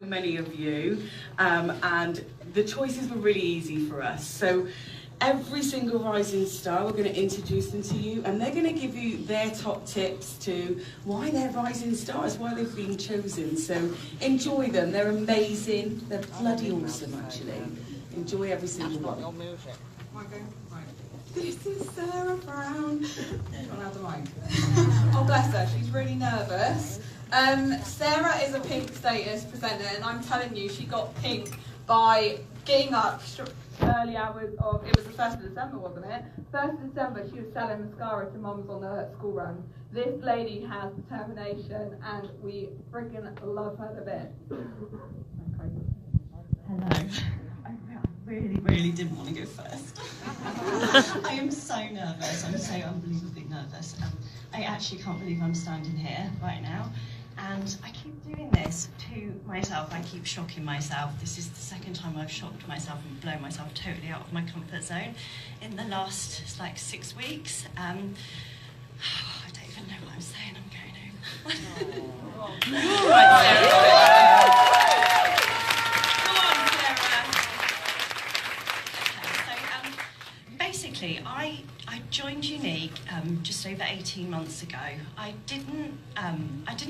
Many of you, and the choices were really easy for us. So every single rising star, we're going to introduce them to you, and they're going to give you their top tips to why they're rising stars, why they've been chosen. So enjoy them. They're amazing. They're bloody awesome, actually. Enjoy every single one. This is Sarah Brown. Oh, bless her. She's really nervous. Sarah is a pink status presenter, and I'm telling you, she got pink by getting up early hours of, it was the 1st of December, wasn't it? 1st of December, she was selling mascara to mums on the school run. This lady has determination, and we freaking love her to bits. Hello. I really didn't want to go first. I am so nervous. I'm so unbelievably nervous. I actually can't believe I'm standing here right now. And I keep doing this to myself. I keep shocking myself. This is the second time I've shocked myself and blown myself totally out of my comfort zone in the last, 6 weeks. I don't even know what I'm saying. I'm going home. Right, Sarah. Basically, I joined YouNite just over 18 months ago. I didn't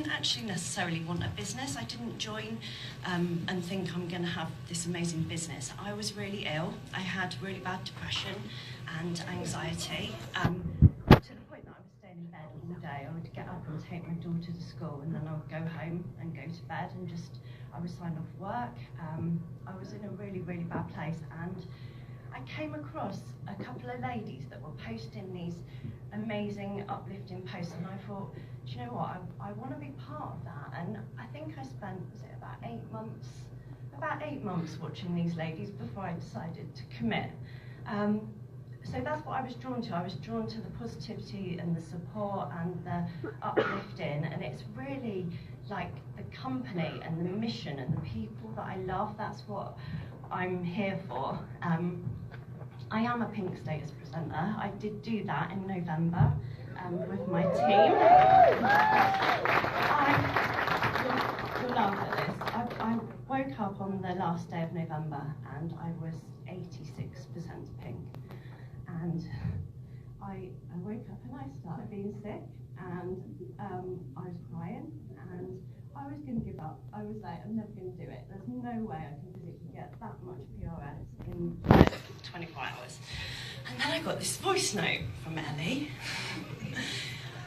actually necessarily want a business. I didn't join and think I'm going to have this amazing business. I was really ill. I had really bad depression and anxiety to the point that I was staying in bed all day. I would get up and take my daughter to school, and then I would go home and go to bed, and I would sign off work. I was in a really bad place, and I came across a couple of ladies that were posting these amazing, uplifting posts, and I thought, do you know what, I want to be part of that. And I think I spent, was it about 8 months watching these ladies before I decided to commit. So that's what I was drawn to. I was drawn to the positivity and the support and the uplifting, and it's really like the company and the mission and the people that I love. That's what I'm here for. I am a pink status presenter. I did do that in November with my team. You'll laugh at this. I woke up on the last day of November and I was 86% pink. And I woke up and I started being sick, and I was crying, and I was going to give up. I was like, I'm never going to do it. There's no way I can physically get that much PRS in 24 hours. And then I got this voice note from Ellie.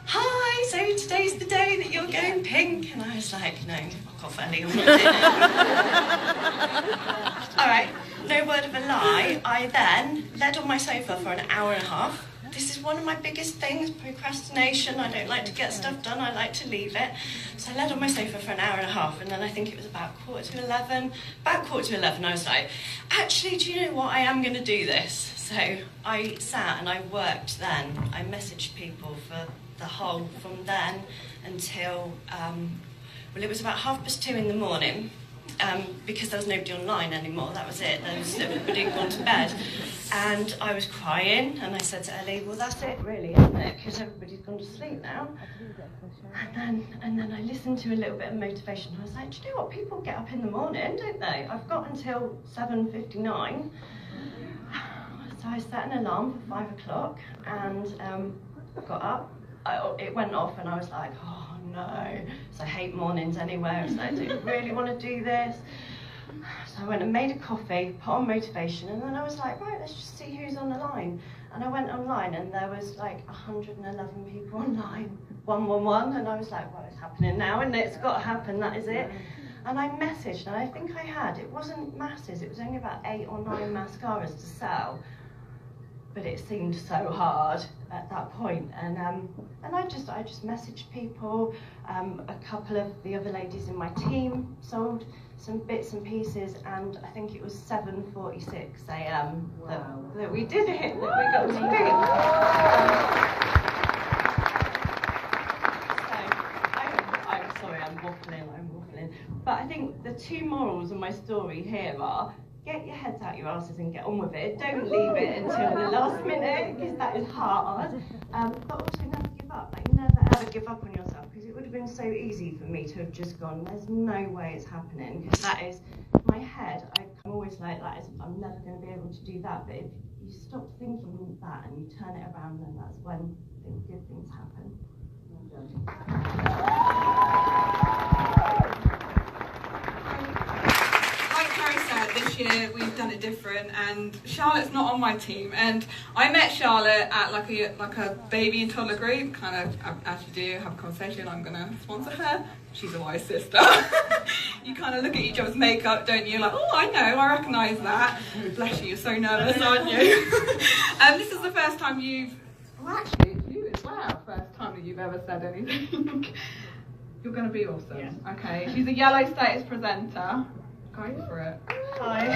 Hi, so today's the day that you're going pink. And I was like, no, fuck off, Ellie, I'm not doing it. All right, no word of a lie. I then led on my sofa for an hour and a half. This is one of my biggest things, procrastination. I don't like to get stuff done, I like to leave it. So I led on my sofa for an hour and a half, and then I think it was about quarter to 11, I was like, actually, do you know what, I am going to do this. So I sat and I worked then. I messaged people for the whole, from then until, well, it was about 2:30 in the morning. Because there was nobody online anymore, that was it. Everybody had gone to bed. And I was crying, and I said to Ellie, well, that's it really, isn't it? Because everybody's gone to sleep now. And then I listened to a little bit of motivation. I was like, do you know what? People get up in the morning, don't they? I've got until 7:59. So I set an alarm for 5 o'clock, and I got up. It went off, and I was like, oh no. So I hate mornings anyway. I was like, I don't really want to do this. So I went and made a coffee, put on motivation, and then I was like, right, let's just see who's on the line. And I went online, and there was like 111 people online, 111, and I was like, well, it's happening now, and it's got to happen, that is it. And I messaged, and I think it wasn't masses, it was only about 8 or 9 mascaras to sell. But it seemed so hard at that point, and I just messaged people. A couple of the other ladies in my team sold some bits and pieces, and I think it was 7:46 a.m. that we did it, that we got to pick. So I'm sorry, I'm waffling. But I think the two morals of my story here are: get your heads out your asses and get on with it. Don't leave it until the last minute, because that is hard. But also never give up. Like, never ever give up on yourself, because it would have been so easy for me to have just gone, there's no way it's happening, because that is, my head, I'm always like that, I'm never going to be able to do that, but if you stop thinking that and you turn it around, then that's when good things happen. Like Carrie said, this year we've done it different, and Charlotte's not on my team. And I met Charlotte at like a baby and toddler group, kind of as you do, have a conversation. I'm gonna sponsor her. She's a wise sister. You kind of look at each other's makeup, don't you? Like, oh, I know, I recognise that. Bless you, you're so nervous, aren't you? And this is the first time well, actually, it's you as well. First time that you've ever said anything. You're going to be awesome. Yeah. Okay. She's a yellow status presenter. Go for it. Hi.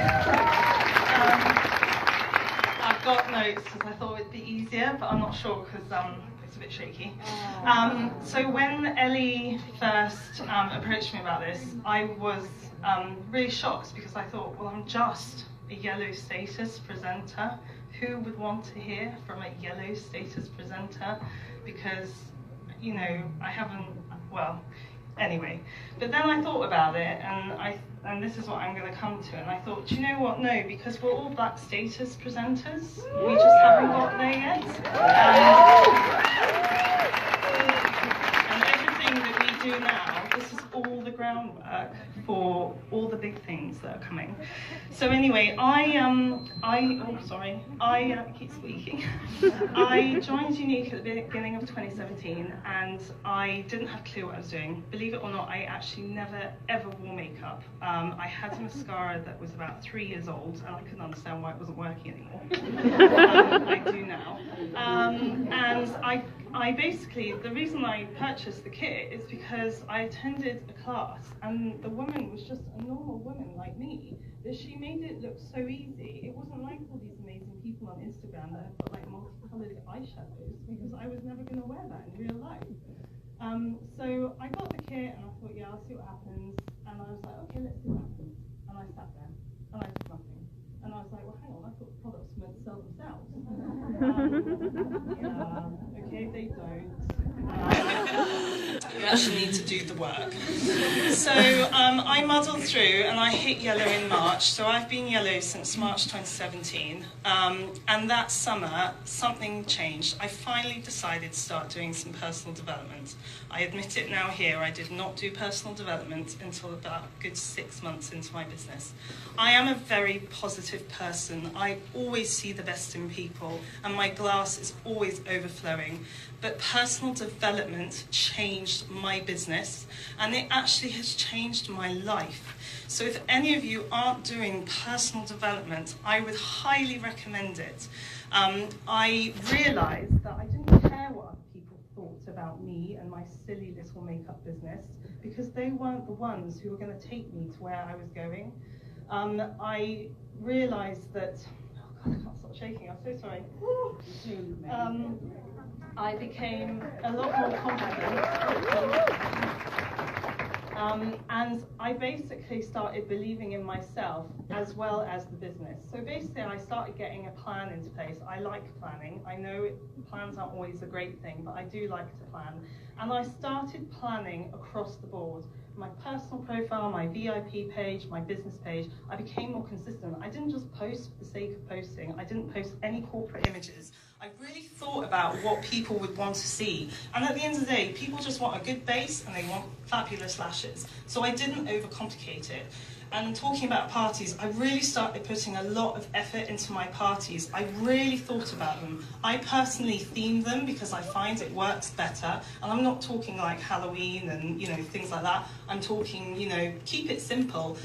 I've got notes because I thought it'd be easier, but I'm not sure because it's a bit shaky. So when Ellie first approached me about this, I was really shocked because I thought, well, I'm just a yellow status presenter. Who would want to hear from a yellow status presenter? Because, you know, I haven't, well, anyway. But then I thought about it, and this is what I'm going to come to, and I thought, do you know what? No, because we're all black status presenters. We just haven't got there yet. And everything that we do now, this is all the groundwork for all the big things that are coming. So anyway, I keep squeaking. I joined YouNite at the beginning of 2017, and I didn't have a clue what I was doing. Believe it or not, I actually never ever wore makeup. I had a mascara that was about 3 years old, and I couldn't understand why it wasn't working anymore. I do now. And I basically, the reason I purchased the kit is because I attended a class, and the woman was just a normal woman like me, that she made it look so easy. It wasn't like all these amazing people on Instagram that have got like multicolored eyeshadows, because I was never going to wear that in real life. So I got the kit and I thought, yeah, I'll see what happens. And I was like, okay, let's see what happens. And I sat there and I did nothing. And I was like, well, hang on, I thought the products meant to sell themselves. Yeah, okay, they don't. You actually need to do the work. So I muddled through and I hit yellow in March. So I've been yellow since March 2017. And that summer, something changed. I finally decided to start doing some personal development. I admit it now here, I did not do personal development until about a good 6 months into my business. I am a very positive person. I always see the best in people, and my glass is always overflowing. But personal development changed my business, and it actually has changed my life. So if any of you aren't doing personal development, I would highly recommend it. I realised that I didn't care what other people thought about me and my silly little makeup business, because they weren't the ones who were going to take me to where I was going. I realised that, oh God, I can't stop shaking, I'm so sorry. I became a lot more confident, and I basically started believing in myself as well as the business. So basically I started getting a plan into place. I like planning. I know plans aren't always a great thing, but I do like to plan. And I started planning across the board. My personal profile, my VIP page, my business page, I became more consistent. I didn't just post for the sake of posting. I didn't post any corporate images. I really thought about what people would want to see. And at the end of the day, people just want a good base and they want fabulous lashes. So I didn't overcomplicate it. And talking about parties, I really started putting a lot of effort into my parties. I really thought about them. I personally theme them because I find it works better. And I'm not talking like Halloween and, you know, things like that. I'm talking, you know, keep it simple,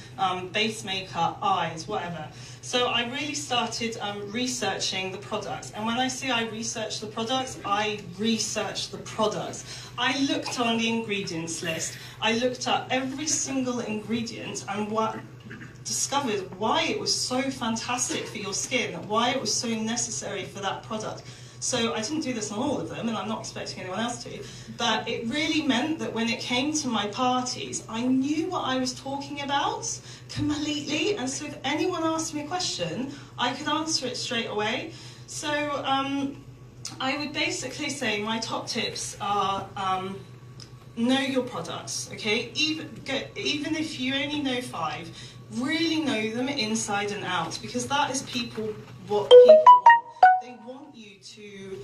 base makeup, eyes, whatever. So I really started researching the products. And when I say I research the products, I research the products. I looked on the ingredients list. I looked at every single ingredient and discovered why it was so fantastic for your skin, why it was so necessary for that product. So I didn't do this on all of them, and I'm not expecting anyone else to, but it really meant that when it came to my parties, I knew what I was talking about completely, and so if anyone asked me a question, I could answer it straight away. So I would basically say my top tips are know your products, okay? Even if you only know 5, really know them inside and out, because that is what people want. They want you to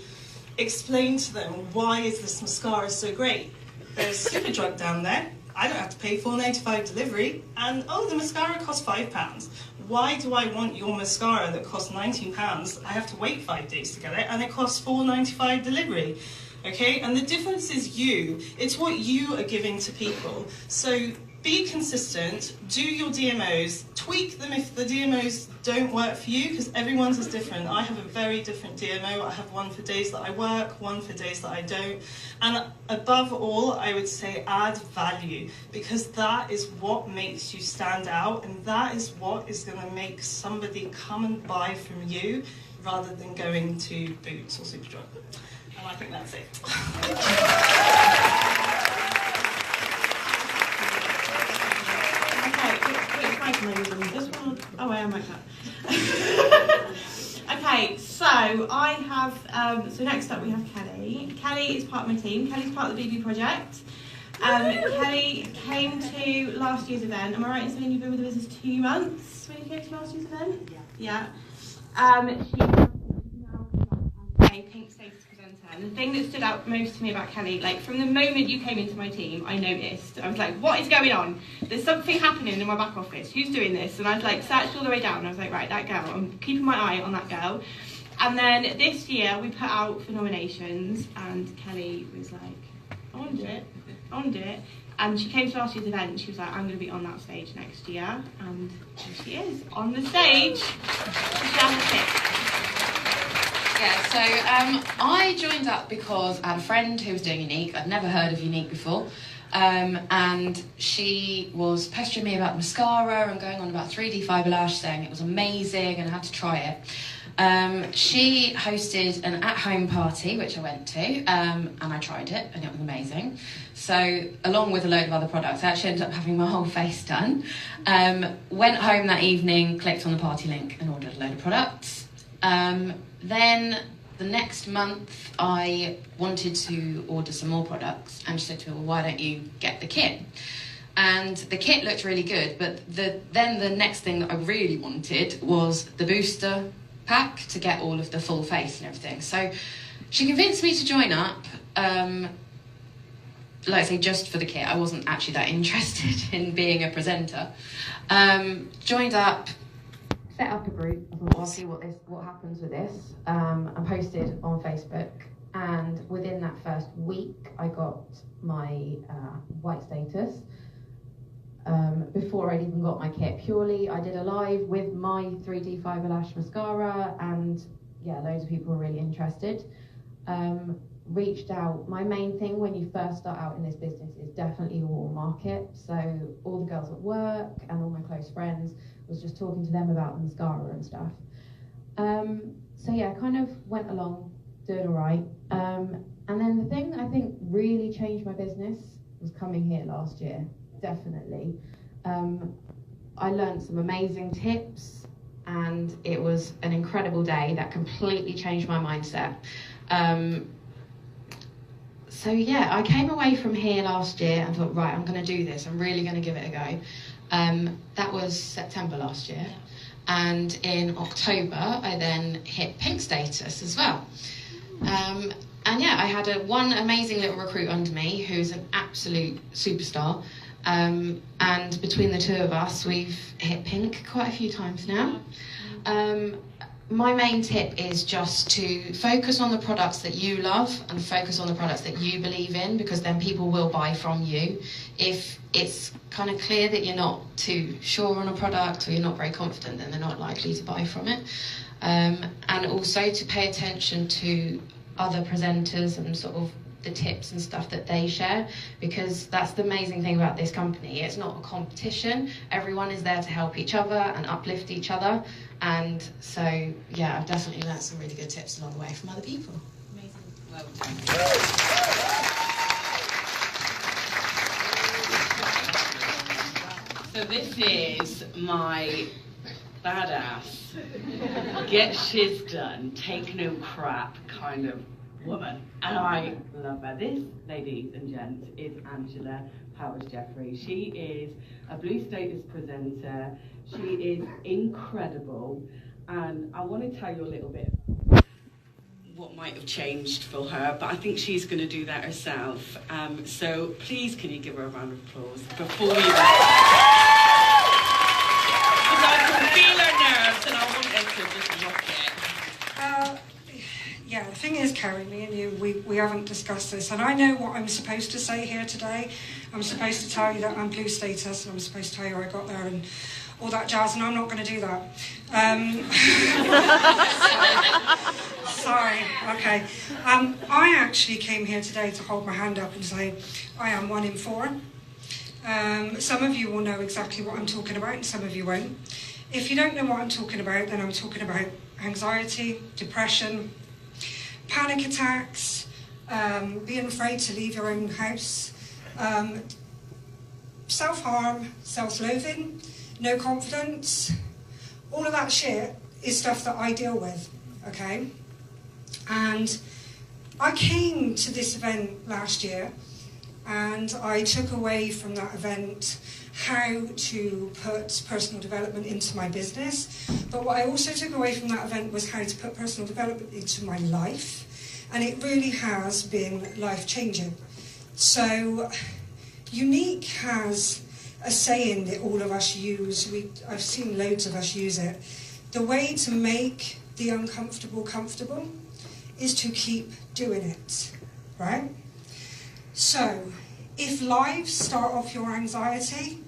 explain to them, why is this mascara so great? There's Superdrug down there. I don't have to pay $4.95 delivery, and the mascara costs £5. Why do I want your mascara that costs £19? I have to wait 5 days to get it, and it costs $4.95 delivery. Okay, and the difference is you. It's what you are giving to people. So be consistent, do your DMOs, tweak them if the DMOs don't work for you, because everyone's is different. I have a very different DMO. I have one for days that I work, one for days that I don't. And above all, I would say add value, because that is what makes you stand out, and that is what is going to make somebody come and buy from you rather than going to Boots or Superdrug. And I think that's it. I am like that. Okay, so I have, so next up we have Kelly. Kelly is part of my team. Kelly's part of the BB project. Kelly came to last year's event. Am I right in saying you've been with the business 2 months when you came to last year's event? Yeah. She now a pink status presenter. And the thing that stood out most to me about Kelly, like from the moment you came into my team, I noticed. I was like, what is going on? There's something happening in my back office. Who's doing this? And I was like, searched all the way down. And I was like, right, that girl. I'm keeping my eye on that girl. And then this year we put out for nominations, and Kelly was like, I want to do it. I want to do it. And she came to last year's event and she was like, I'm going to be on that stage next year. And here she is, on the stage. Yeah, so I joined up because I had a friend who was doing YouNite. I'd never heard of YouNite before. And she was pestering me about mascara and going on about 3D fibre lash, saying it was amazing and I had to try it. She hosted an at-home party, which I went to, and I tried it, and it was amazing. So, along with a load of other products, I actually ended up having my whole face done. Went home that evening, clicked on the party link, and ordered a load of products. Then, the next month, I wanted to order some more products, and she said to me, well, why don't you get the kit? And the kit looked really good, but then the next thing that I really wanted was the booster pack to get all of the full face and everything. So she convinced me to join up, like I say, just for the kit. I wasn't actually that interested in being a presenter. Joined up, set up a group. I thought, I'll see what happens with this. I posted on Facebook, and within that first week, I got my white status. Before I'd even got my kit, purely I did a live with my 3D fibre lash mascara, and yeah, loads of people were really interested. Reached out. My main thing when you first start out in this business is definitely your warm market. So all the girls at work and all my close friends was just talking to them about the mascara and stuff. So yeah, kind of went along, doing all right. And then the thing that I think really changed my business was coming here last year. Definitely. I learned some amazing tips, and it was an incredible day that completely changed my mindset. So yeah, I came away from here last year and thought, right, I'm going to do this. I'm really going to give it a go. That was September last year. And in October, I then hit pink status as well. And yeah, I had one amazing little recruit under me who's an absolute superstar. And between the two of us, we've hit pink quite a few times now. My main tip is just to focus on the products that you love and focus on the products that you believe in, because then people will buy from you. If it's kind of clear that you're not too sure on a product or you're not very confident, then they're not likely to buy from it. And also to pay attention to other presenters and sort of the tips and stuff that they share, because that's the amazing thing about this company. It's not a competition. Everyone is there to help each other and uplift each other. And so, yeah, I've definitely learned some really good tips along the way from other people. Amazing. Well done. So this is my badass, get shiz done, take no crap kind of woman, and I love her. This, ladies and gents, is Angela Powers-Jefferys. She is a Blue Status presenter. She is incredible, and I want to tell you a little bit what might have changed for her, but I think she's going to do that herself. So please, can you give her a round of applause before we go? Because I can feel her nerves, and I want her to just rock it. Yeah, the thing is, Kerry, me and you, we haven't discussed this, and I know what I'm supposed to say here today. I'm supposed to tell you that I'm Blue Status, and I'm supposed to tell you how I got there, and all that jazz, and I'm not going to do that. Sorry, okay. I actually came here today to hold my hand up and say I am 1 in 4. Some of you will know exactly what I'm talking about, and some of you won't. If you don't know what I'm talking about, then I'm talking about anxiety, depression, panic attacks, being afraid to leave your own house, self-harm, self-loathing, no confidence. All of that shit is stuff that I deal with, okay? And I came to this event last year, and I took away from that event how to put personal development into my business. But what I also took away from that event was how to put personal development into my life. And it really has been life-changing. So YouNite has a saying that all of us use. I've seen loads of us use it. The way to make the uncomfortable comfortable is to keep doing it, right? So if lives start off your anxiety,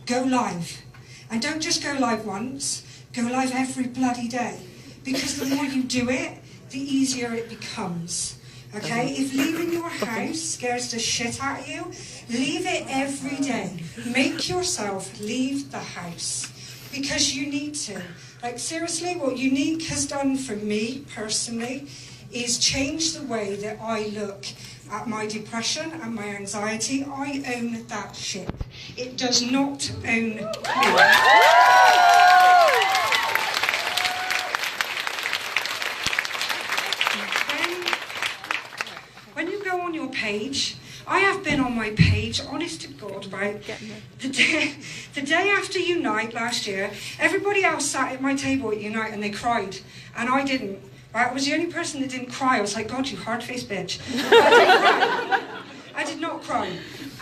go live. And don't just go live once, go live every bloody day. Because the more you do it, the easier it becomes. Okay? If leaving your house scares the shit out of you, leave it every day. Make yourself leave the house. Because you need to. Like, seriously, what YouNite has done for me personally is change the way that I look at my depression and my anxiety. I own that shit. It does not own me. When you go on your page, I have been on my page, honest to God, right? The day after YouNite last year, everybody else sat at my table at YouNite and they cried, and I didn't. Right? I was the only person that didn't cry. I was like, God, you hard-faced bitch. I did not cry.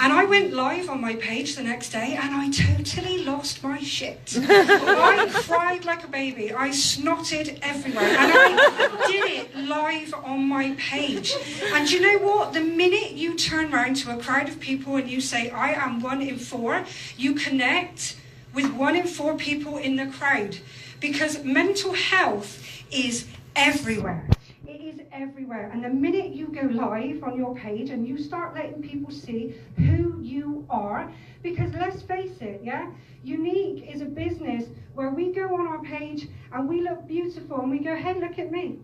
And I went live on my page the next day, and I totally lost my shit. I cried like a baby. I snotted everywhere. And I did it live on my page. And you know what? The minute you turn around to a crowd of people and you say, I am 1 in 4, you connect with 1 in 4 people in the crowd. Because mental health is everywhere. It is everywhere. And the minute you go live on your page and you start letting people see who you are, because let's face it, yeah, YouNite is a business where we go on our page and we look beautiful and we go, hey, look at me.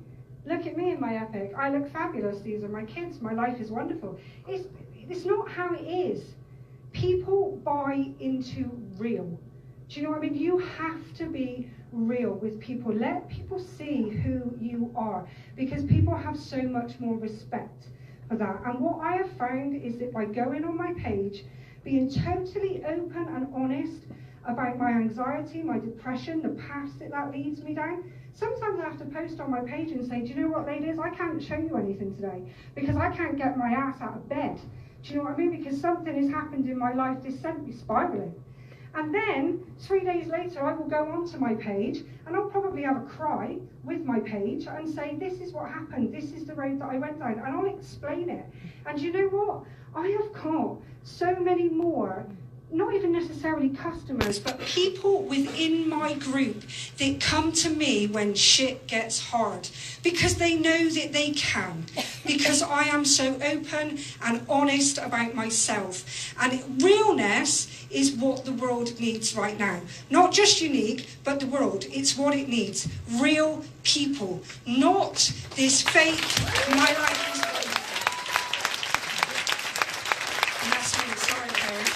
Look at me in my epic. I look fabulous. These are my kids. My life is wonderful. It's not how it is. People buy into real. Do you know what I mean? You have to be real with people. Let people see who you are, because people have so much more respect for that. And what I have found is that by going on my page, being totally open and honest about my anxiety, my depression, the path that leads me down, sometimes I have to post on my page and say, do you know what, ladies, I can't show you anything today because I can't get my ass out of bed. Do you know what I mean? Because something has happened in my life that sent me spiraling. And then 3 days later, I will go onto my page and I'll probably have a cry with my page and say, this is what happened. This is the road that I went down. And I'll explain it. And you know what? I have got so many more, not even necessarily customers, but people within my group that come to me when shit gets hard because they know that they can, because I am so open and honest about myself. And realness is what the world needs right now. Not just YouNite, but the world. It's what it needs. Real people, not this fake, my life is good. And that's me, sorry, Karen.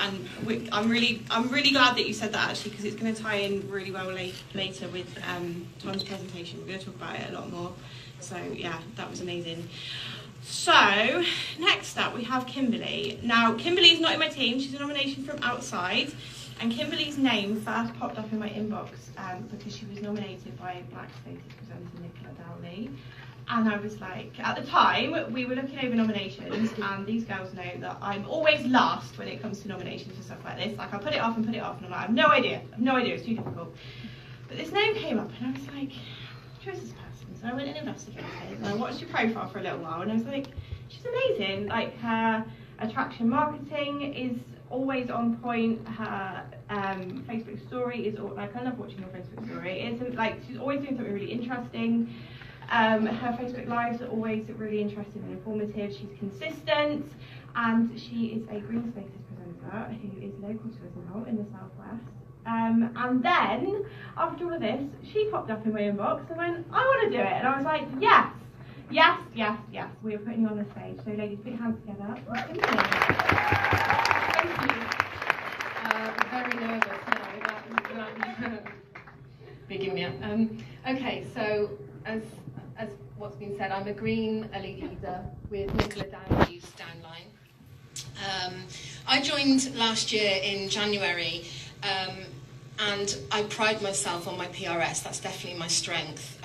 I'm really glad that you said that, actually, because it's going to tie in really well later with Tom's presentation. We're going to talk about it a lot more. So yeah, that was amazing. So next up we have Kimberley. Now Kimberley is not in my team, she's a nomination from outside, and Kimberley's name first popped up in my inbox because she was nominated by Black Faces presenter Nicola Dowley. And I was like, at the time, we were looking over nominations, and these girls know that I'm always last when it comes to nominations for stuff like this. Like, I'll put it off, and I'm like, I have no idea, it's too difficult. But this name came up, and I was like, who is this person? So I went and investigated, and I watched her profile for a little while, and I was like, she's amazing. Like, her attraction marketing is always on point. Her Facebook story is, like, I love watching her Facebook story. It's like, she's always doing something really interesting. Her Facebook Lives are always really interesting and informative. She's consistent, and she is a Green Spaces presenter who is local to us now in the southwest. And then, after all of this, she popped up in my inbox and went, I want to do it. And I was like, yes, we are putting you on the stage. So ladies, put your hands together. Thank you. Very nervous now about bigging me up. Okay, so as what's been said, I'm a Green elite leader with Nicola Dowley's downline. I joined last year in January, and I pride myself on my PRS. That's definitely my strength.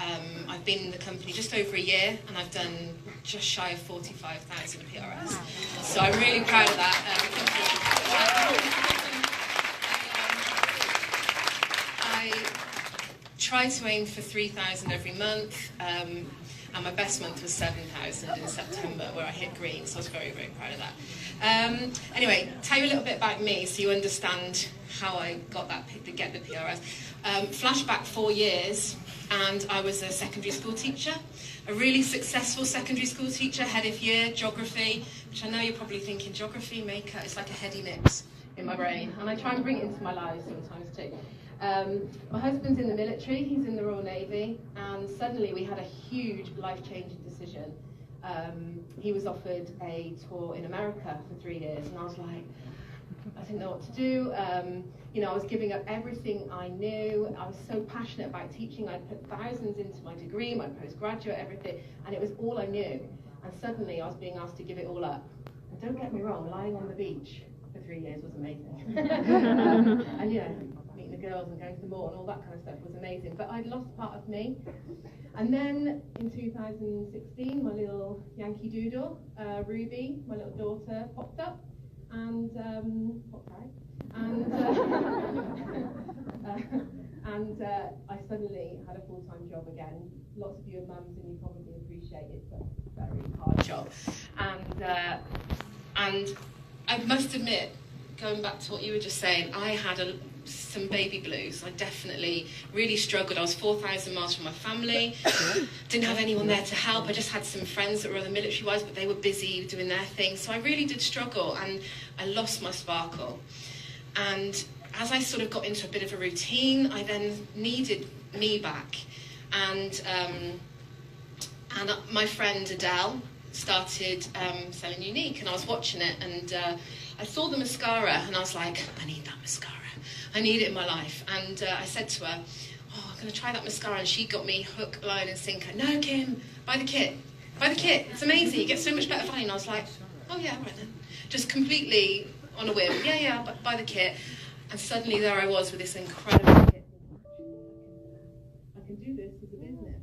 I've been in the company just over a year, and I've done just shy of 45,000 PRS. So I'm really proud of that. I try to aim for 3,000 every month, and my best month was 7,000 in September, where I hit green, so I was very, very proud of that. Anyway, tell you a little bit about me so you understand how I got to get the PRS. Flashback 4 years, and I was a secondary school teacher, a really successful secondary school teacher, head of year, geography, which I know you're probably thinking, geography, maker, it's like a heady mix in my brain, and I try and bring it into my life sometimes too. My husband's in the military, he's in the Royal Navy, and suddenly we had a huge life-changing decision. He was offered a tour in America for 3 years, and I was like, I didn't know what to do. I was giving up everything I knew. I was so passionate about teaching. I'd put thousands into my degree, my postgraduate, everything, and it was all I knew. And suddenly I was being asked to give it all up. And don't get me wrong, lying on the beach for 3 years was amazing. And meeting the girls and going to the mall and all that kind of stuff was amazing. But I'd lost part of me. And then in 2016, my little Yankee Doodle, Ruby, my little daughter, popped up and popped out. And I suddenly had a full-time job again. Lots of you are mums, and you probably appreciate it's a very hard job. And I must admit, going back to what you were just saying, I had some baby blues. I definitely really struggled. I was 4,000 miles from my family, didn't have anyone there to help. I just had some friends that were other military-wise, but they were busy doing their thing. So I really did struggle, and I lost my sparkle. And as I sort of got into a bit of a routine, I then needed me back. And my friend Adele started selling YouNite, and I was watching it, and I saw the mascara, and I was like, I need that mascara. I need it in my life. And I said to her, I'm going to try that mascara. And she got me hook, line and sinker. No, Kim, buy the kit. Buy the kit. It's amazing. You get so much better value. And I was like, oh, yeah, right then. Just completely on a whim. Yeah, buy the kit. And suddenly there I was with this incredible kit. I can do this as a business.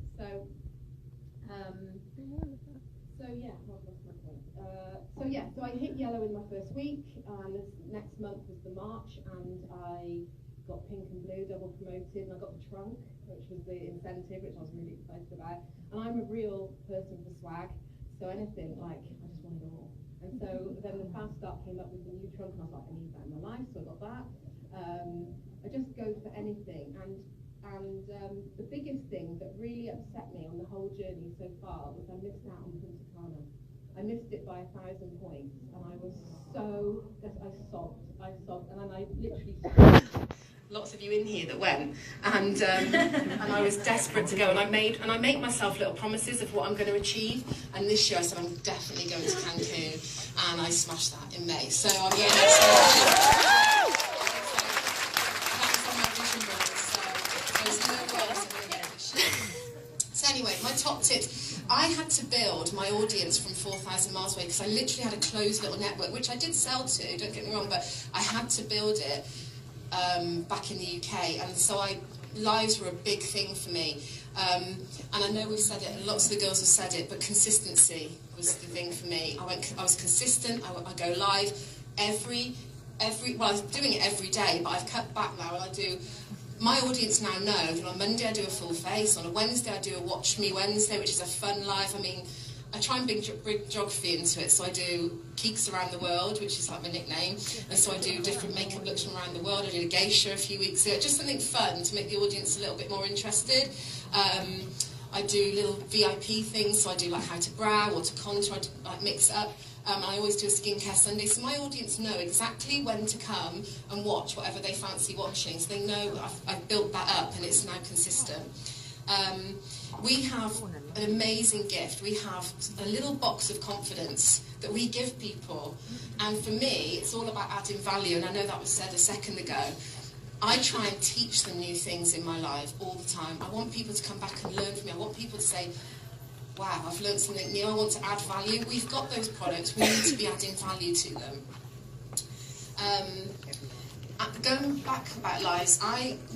So I hit yellow in my first week, and this next month was the March, and I got pink and blue double promoted, and I got the trunk, which was the incentive, which I was really excited about. And I'm a real person for swag, so anything, I just want it all. And so then the Fast Start came up with the new trunk, and I was like, I need that in my life, so I got that. I just go for anything, and the biggest thing that really upset me on the whole journey so far was I missed out on Punta Cana. I missed it by 1,000 points, and I was so, I sobbed, and then I literally sobbed lots of you in here that went, and I was desperate to go, and I make myself little promises of what I'm going to achieve, and this year I said I'm definitely going to Cancun, and I smashed that in May. So I'm going So anyway, my top tip, I had to build my audience from 4,000 miles away because I literally had a closed little network, which I did sell to, don't get me wrong, but I had to build it back in the UK, and so lives were a big thing for me. And I know we've said it, and lots of the girls have said it, but consistency was the thing for me. I was consistent, I go live every, well, I was doing it every day, but I've cut back now, and I do. My audience now know that on Monday I do a full face, on a Wednesday I do a Watch Me Wednesday, which is a fun live. I mean, I try and bring geography into it, so I do Geeks Around the World, which is like my nickname, and so I do different makeup looks from around the world. I did a geisha a few weeks ago, just something fun to make the audience a little bit more interested. I do little VIP things, so I do like how to brow or to contour, I like mix it up. I always do a skincare Sunday, so my audience know exactly when to come and watch whatever they fancy watching. So they know I've built that up, and it's now consistent. We have an amazing gift. We have a little box of confidence that we give people, and for me, it's all about adding value. And I know that was said a second ago. I try and teach them new things in my life all the time. I want people to come back and learn from me. I want people to say, wow, I've learned something new, I want to add value. We've got those products, we need to be adding value to them. Going back about lives,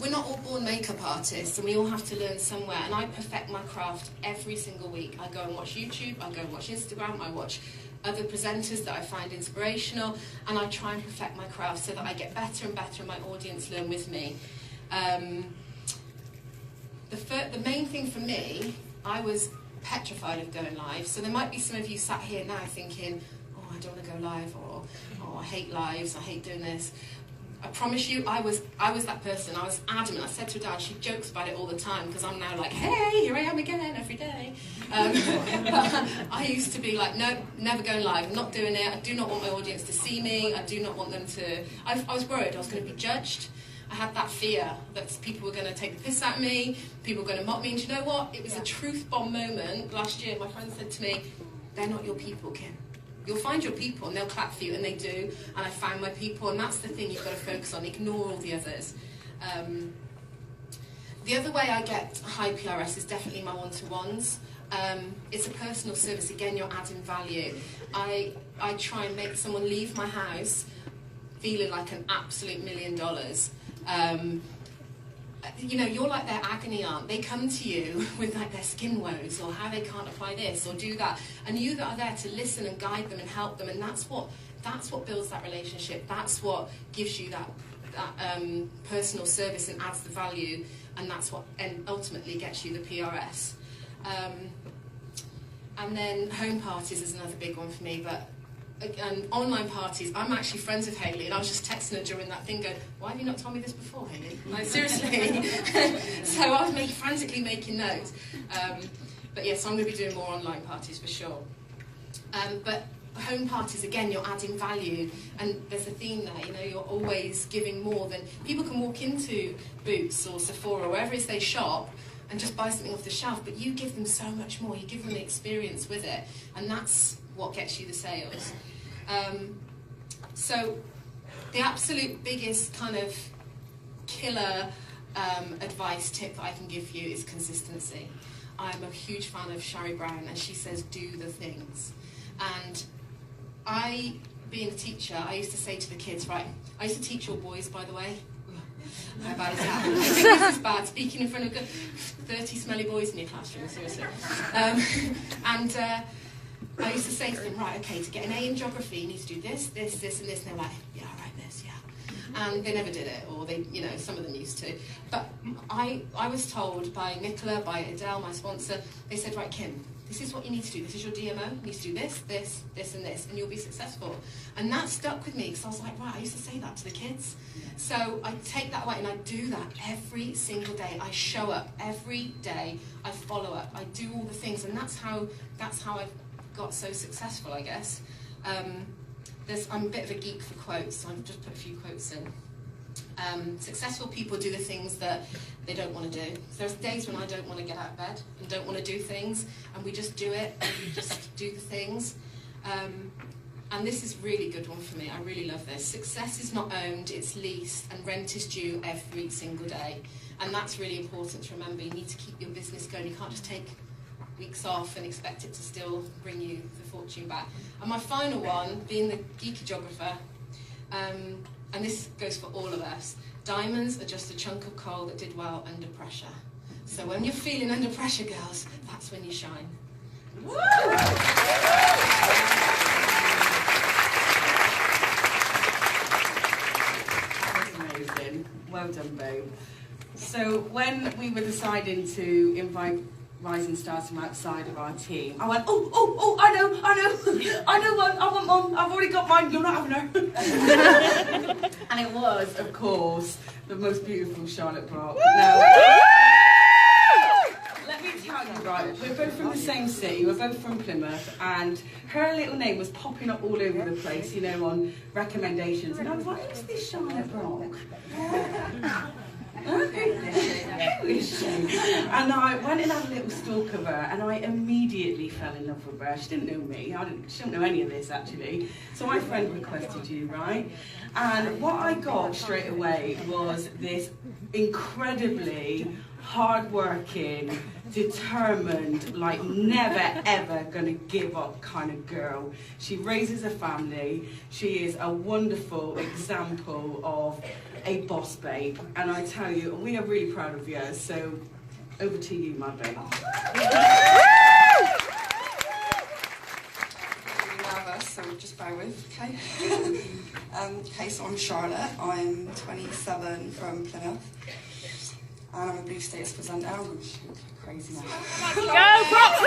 we're not all born makeup artists, and we all have to learn somewhere, and I perfect my craft every single week. I go and watch YouTube, I go and watch Instagram, I watch other presenters that I find inspirational, and I try and perfect my craft so that I get better and better and my audience learn with me. The main thing for me, I was petrified of going live, so there might be some of you sat here now thinking, oh, I don't want to go live, or oh, I hate lives, I hate doing this. I promise you, I was that person. I was adamant. I said to her dad, she jokes about it all the time, because I'm now like, hey, here I am again every day. I used to be like, no, never going live, I'm not doing it, I do not want my audience to see me, I do not want them to, I was worried I was going to be judged. I had that fear that people were going to take the piss out of me, people were going to mock me, and do you know what? It was a truth bomb moment last year. My friend said to me, they're not your people, Kim. You'll find your people and they'll clap for you, and they do, and I found my people, and that's the thing you've got to focus on, ignore all the others. The other way I get high PRS is definitely my one-to-ones. It's a personal service, again, you're adding value. I try and make someone leave my house feeling like an absolute $1 million. You know, you're like their agony aunt. They come to you with like their skin woes, or how they can't apply this or do that, and you that are there to listen and guide them and help them, and that's what builds that relationship. That's what gives you that personal service and adds the value, and that's what ultimately gets you the PRS. And then home parties is another big one for me, but. And online parties, I'm actually friends with Hayley, and I was just texting her during that thing going, why have you not told me this before, Hayley? Like, seriously. So I was frantically making notes. But yes, I'm going to be doing more online parties for sure. But home parties, again, you're adding value, and there's a theme there, you know, you're always giving more than, people can walk into Boots or Sephora or wherever it is they shop and just buy something off the shelf, but you give them so much more, you give them the experience with it, and that's what gets you the sales. So the absolute biggest kind of killer advice tip that I can give you is consistency. I'm a huge fan of Shari Brown, and she says do the things. And being a teacher, I used to say to the kids, right, I used to teach all boys, by the way. How bad is that? I think this is bad, speaking in front of 30 smelly boys in your classroom, seriously. I used to say to them, right, okay, to get an A in geography, you need to do this, this, this, and this. And they're like, yeah, I write this, yeah. And they never did it, or they, you know, some of them used to. But I was told by Nicola, by Adele, my sponsor, they said, right, Kim, this is what you need to do. This is your DMO. You need to do this, this, this, and this, and you'll be successful. And that stuck with me, because I was like, right, I used to say that to the kids. So I take that away, and I do that every single day. I show up every day. I follow up. I do all the things, and that's how I've got so successful, I guess. I'm a bit of a geek for quotes, so I've just put a few quotes in. Successful people do the things that they don't want to do. There's days when I don't want to get out of bed and don't want to do things, and we just do it, and we just do the things. And this is a really good one for me. I really love this. Success is not owned, it's leased, and rent is due every single day. And that's really important to remember. You need to keep your business going. You can't just take weeks off and expect it to still bring you the fortune back. And my final one, being the geeky geographer, and this goes for all of us, diamonds are just a chunk of coal that did well under pressure. So when you're feeling under pressure, girls, that's when you shine. Woo! Amazing. Well done, Bo. So when we were deciding to invite rising stars from outside of our team, I went, I know one, I want one, I've already got mine, you're not having her. And it was, of course, the most beautiful Charlotte Brock. Now, let me tell you, right, we're both from the same city, we're both from Plymouth, and her little name was popping up all over the place, you know, on recommendations, and I was like, who's this Charlotte Brock? Who is she? And I went and had a little stalk of her, and I immediately fell in love with her. She didn't know me, she didn't know any of this actually. So my friend requested you, right? And what I got straight away was this incredibly hard-working, determined, like never ever gonna give up kind of girl. She raises a family. She is a wonderful example of a boss babe, and I tell you, we are really proud of you. So over to you, my babe. I'm really nervous, so just bear with, okay? Okay, so I'm Charlotte. I'm 27 from Plymouth. And I'm a Blue Status presenter. I'm going to shoot crazy now. Go, Proctor!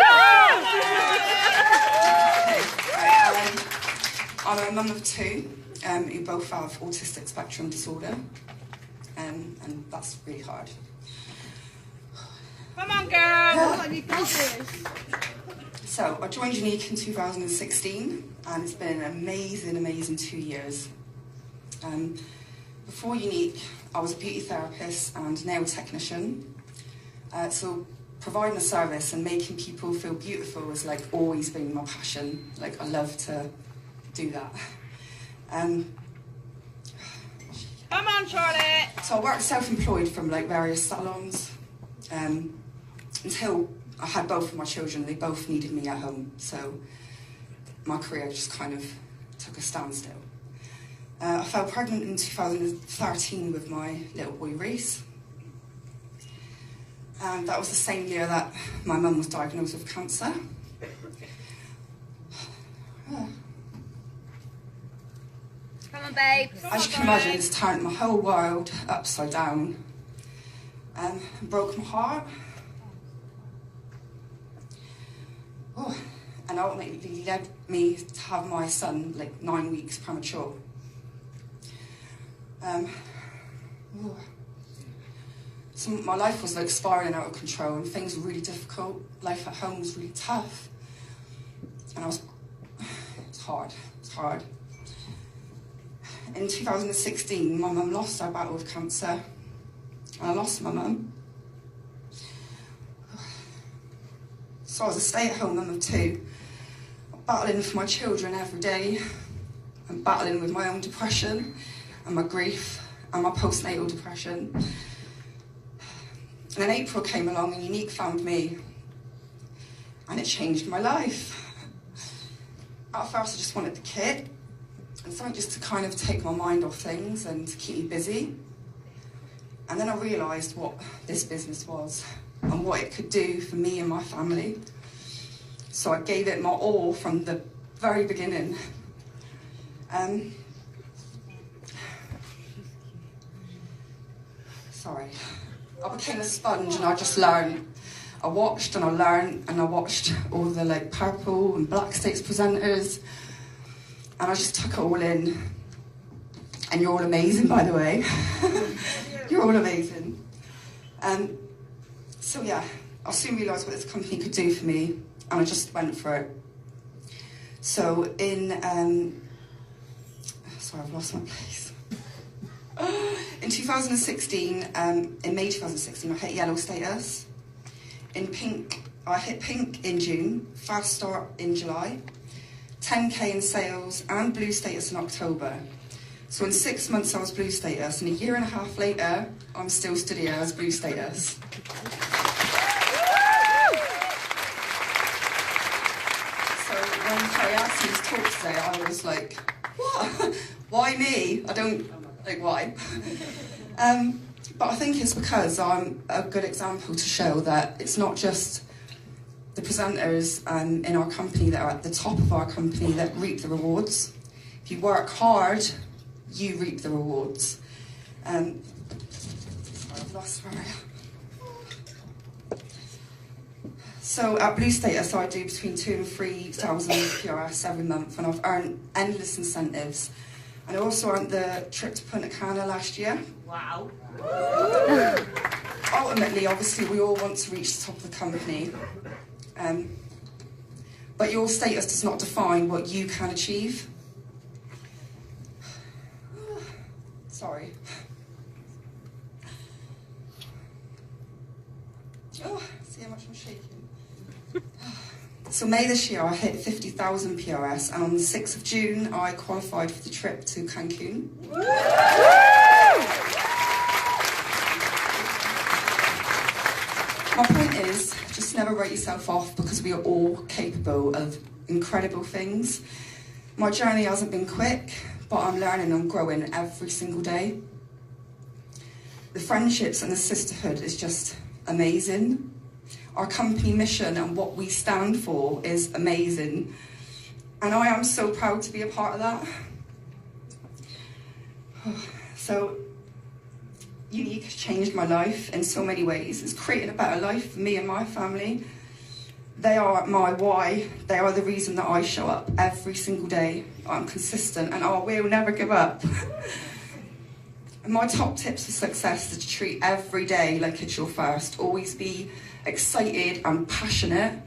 I'm a mum of two who both have autistic spectrum disorder. And that's really hard. Come on, girl! You got this. So, I joined YouNite in 2016, and it's been an amazing, amazing 2 years. Before YouNite, I was a beauty therapist and nail technician. So providing a service and making people feel beautiful has like always been my passion. Like I love to do that. Come on, Charlotte! So I worked self-employed from like various salons until I had both of my children. They both needed me at home. So my career just kind of took a standstill. I fell pregnant in 2013 with my little boy Reese. And that was the same year that my mum was diagnosed with cancer. Come on, babe. As you can imagine, it's turned my whole world upside down. And broke my heart. Oh, and ultimately led me to have my son like 9 weeks premature. So my life was like spiraling out of control and things were really difficult. Life at home was really tough. And it's hard. In 2016, my mum lost her battle with cancer. And I lost my mum. So I was a stay-at-home mum of two, battling for my children every day, and battling with my own depression and my grief and my postnatal depression. And then April came along and YouNite found me, and it changed my life. At first I just wanted the kit, and something just to kind of take my mind off things and to keep me busy. And then I realised what this business was and what it could do for me and my family. So I gave it my all from the very beginning. I became a sponge and I just learned. I watched and I learned and I watched all the like purple and black states presenters, and I just took it all in. And you're all amazing, by the way. You're all amazing. So yeah, I soon realised what this company could do for me, and I just went for it. So in, sorry, I've lost my place. In In 2016, in May 2016, I hit yellow status. In pink, I hit pink in June, fast start in July, 10k in sales, and blue status in October. So in 6 months I was blue status, and a year and a half later, I'm still stood here as blue status. So when Kay asked me to talk today, I was like, what? Why me? I don't, like, why? But I think it's because I'm a good example to show that it's not just the presenters in our company that are at the top of our company that reap the rewards. If you work hard, you reap the rewards. I've lost where I am. So at Blue Status, I do between 2,000 and 3,000 PRS every month, and I've earned endless incentives. And I also earned the trip to Punta Cana last year. Wow. Ultimately, obviously, we all want to reach the top of the company. But your status does not define what you can achieve. Sorry. Oh, see how much I'm shaking. So May this year I hit 50,000 PRS, and on the 6th of June I qualified for the trip to Cancun. My point is, just never write yourself off, because we are all capable of incredible things. My journey hasn't been quick, but I'm learning and growing every single day. The friendships and the sisterhood is just amazing. Our company mission and what we stand for is amazing. And I am so proud to be a part of that. So, YouNite has changed my life in so many ways. It's created a better life for me and my family. They are my why. They are the reason that I show up every single day. I'm consistent, and I will never give up. And my top tips for success is to treat every day like it's your first. Always be excited and passionate.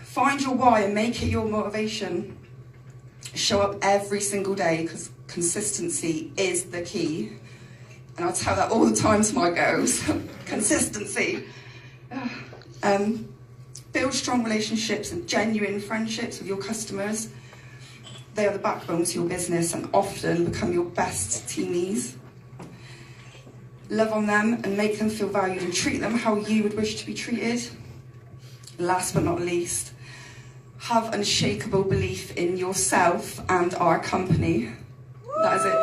Find your why and make it your motivation. Show up every single day, because consistency is the key. And I tell that all the time to my girls. Consistency. Build strong relationships and genuine friendships with your customers. They are the backbone to your business and often become your best teamies. Love on them and make them feel valued, and treat them how you would wish to be treated. Last but not least, have unshakable belief in yourself and our company. That is it.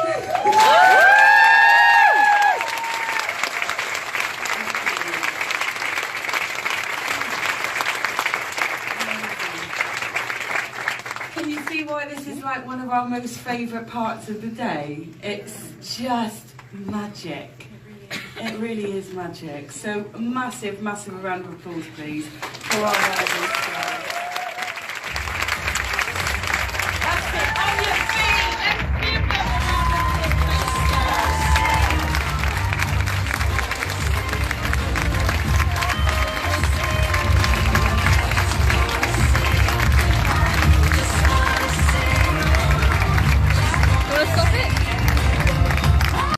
Can you see why this is like one of our most favourite parts of the day? It's just magic. It really is magic. So massive, massive round of applause, please, for our rising stars.